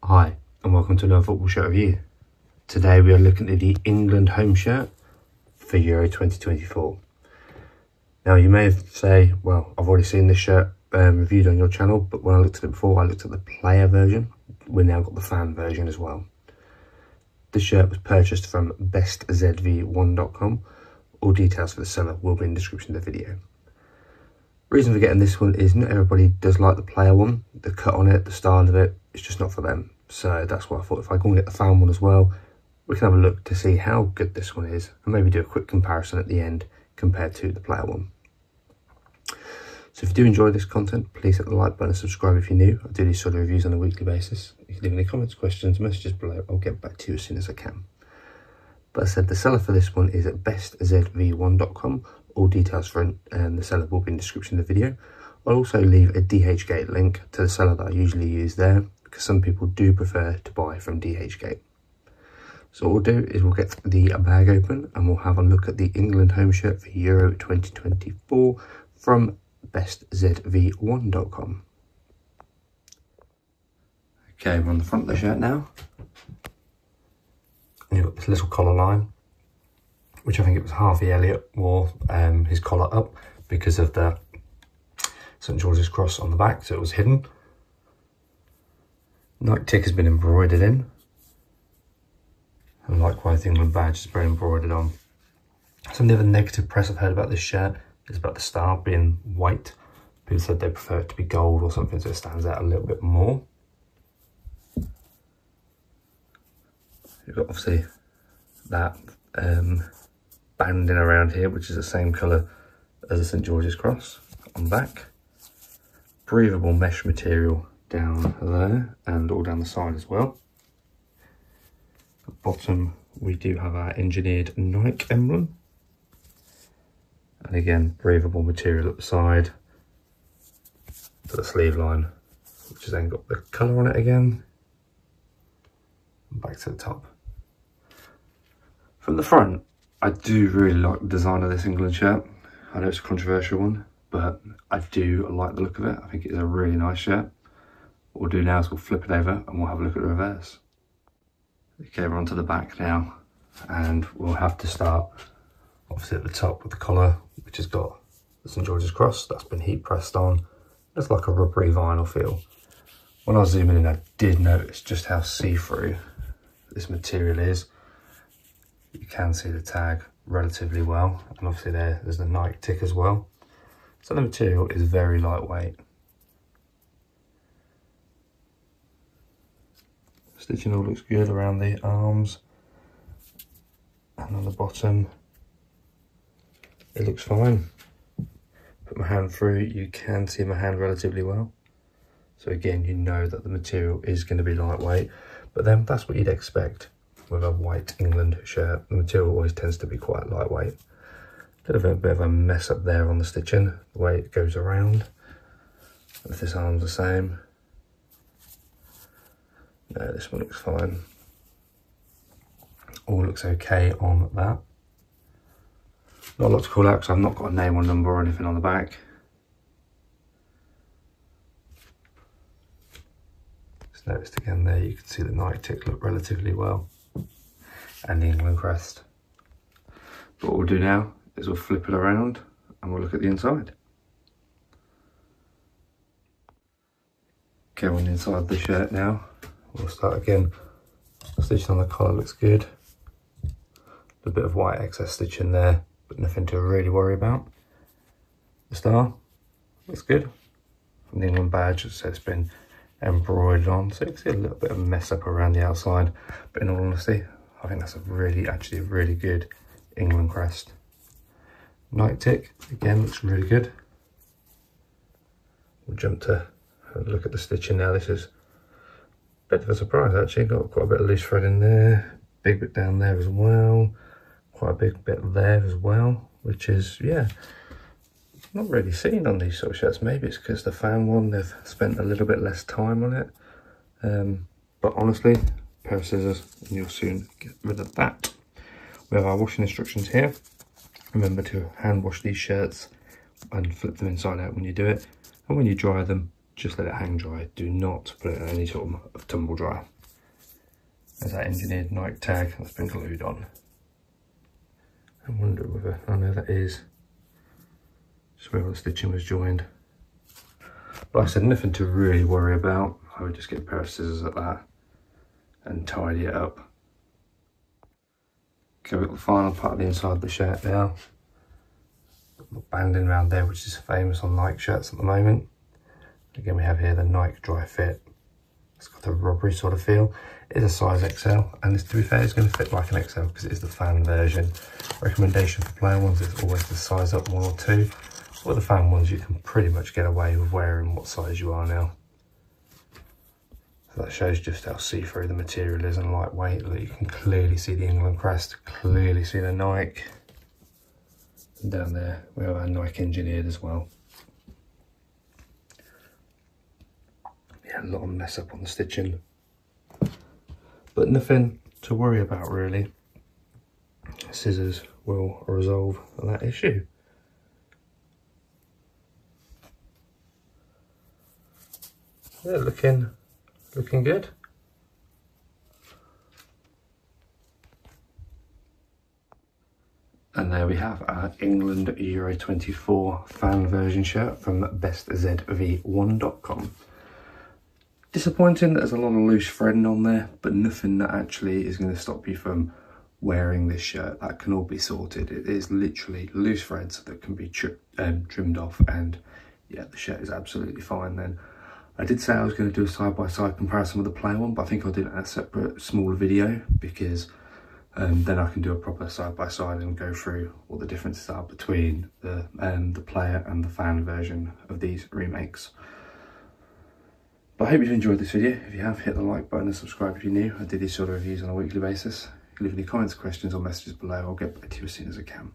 Hi, and welcome to another football shirt review. Today we are looking at the England home shirt for Euro 2024. Now you may say, well, I've already seen this shirt reviewed on your channel, but when I looked at it before, I looked at the player version. We've now got the fan version as well. This shirt was purchased from bestzv1.com. All details for the seller will be in the description of the video. Reason for getting this one is not everybody does like the player one. The cut on it, the style of it, it's just not for them. So that's why I thought if I go and get the fan one as well, we can have a look to see how good this one is and maybe do a quick comparison at the end compared to the player one. So if you do enjoy this content, please hit the like button and subscribe if you're new. I do these sort of reviews on a weekly basis. If you leave any comments, questions, messages below, I'll get back to you as soon as I can. But I said the seller for this one is at bestzv1.com. All details for the seller will be in the description of the video. I'll also leave a DHgate link to the seller that I usually use there, because some people do prefer to buy from DHgate. So what we'll do is we'll get the bag open and we'll have a look at the England home shirt for Euro 2024 from bestzv1.com. Okay, we're on the front of the shirt now. And you've got this little collar line, which I think it was Harvey Elliott wore his collar up because of the St George's cross on the back, so it was hidden. Nike tick has been embroidered in, and likewise the England badge is very embroidered on. Some of the other negative press I've heard about this shirt is about the star being white. People said they prefer it to be gold or something so it stands out a little bit more. You've got obviously that banding around here, which is the same colour as the St George's cross on the back. Breathable mesh material down there and all down the side as well. At the bottom we do have our engineered Nike emblem, and again breathable material at the side to the sleeve line, which has then got the colour on it again, and back to the top. From the front, I do really like the design of this England shirt. I know it's a controversial one, but I do like the look of it. I think it's a really nice shirt. What we'll do now is we'll flip it over and we'll have a look at the reverse. Okay, we're onto the back now, and we'll have to start obviously at the top with the collar, which has got the St George's cross that's been heat pressed on. It's like a rubbery vinyl feel. When I was zooming in, I did notice just how see-through this material is. You can see the tag relatively well, and obviously there's the Nike tick as well. So the material is very lightweight. Stitching all looks good around the arms and on the bottom. It looks fine. Put my hand through, you can see my hand relatively well. So again, you know that the material is going to be lightweight, but then that's what you'd expect with a white England shirt. The material always tends to be quite lightweight. A little bit of a mess up there on the stitching, the way it goes around. If this arm's the same. No, this one looks fine. All looks okay on that. Not a lot to call out because I've not got a name or number or anything on the back. Just noticed again there, you can see the Nike tick look relatively well, and the England crest. But what we'll do now is we'll flip it around and we'll look at the inside. Okay, on the inside of the shirt now. We'll start again. Stitching on the collar looks good. A bit of white excess stitching there, but nothing to really worry about. The star looks good. From the England badge, so it's been embroidered on, so you can see a little bit of mess up around the outside, but in all honesty, I think that's actually a really good England crest. Nike tick, again, looks really good. We'll jump to have a look at the stitching now. This is a bit of a surprise actually, got quite a bit of loose thread in there, big bit down there as well, quite a big bit there as well, which is, yeah, not really seen on these sort of shirts. Maybe it's because the fan one, they've spent a little bit less time on it, but honestly, pair of scissors and you'll soon get rid of that. We have our washing instructions here. Remember to hand wash these shirts and flip them inside out when you do it, and when you dry them, just let it hang dry. Do not put it in any sort of tumble dryer. There's that engineered Nike tag that's been glued on. I wonder whether, I know that is just where the stitching was joined. Like I said, nothing to really worry about. I would just get a pair of scissors at that and tidy it up. Okay, we've got the final part of the inside of the shirt now. The banding around there, which is famous on Nike shirts at the moment. Again, we have here the Nike dry fit. It's got a rubbery sort of feel. It is a size XL, and this, to be fair, it's going to fit like an XL because it is the fan version. Recommendation for plain ones is always to size up 1 or 2. With the fan ones, you can pretty much get away with wearing what size you are now. So that shows just how see-through the material is and lightweight. Look, you can clearly see the England crest, clearly see the Nike. And down there, we have our Nike engineered as well. Yeah, a lot of mess up on the stitching, but nothing to worry about really. Scissors will resolve that issue. Yeah, looking good. And there we have our England Euro 24 fan version shirt from bestzv1.com. Disappointing that there's a lot of loose threading on there, but nothing that actually is going to stop you from wearing this shirt. That can all be sorted. It is literally loose threads that can be trimmed off, and yeah, the shirt is absolutely fine then. I did say I was going to do a side-by-side comparison with the plain one, but I think I'll do it in a separate smaller video because then I can do a proper side-by-side and go through what the differences are between the player and the fan version of these remakes. But I hope you've enjoyed this video. If you have, hit the like button and subscribe if you're new. I do these sort of reviews on a weekly basis. If you leave any comments, questions or messages below, I'll get back to you as soon as I can.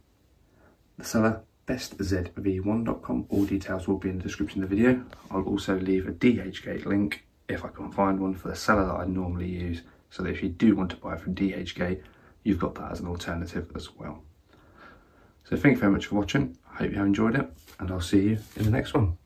The seller, bestzv1.com. All details will be in the description of the video. I'll also leave a DHgate link if I can't find one for the seller that I normally use, so that if you do want to buy from DHgate, you've got that as an alternative as well. So thank you very much for watching. I hope you have enjoyed it, and I'll see you in the next one.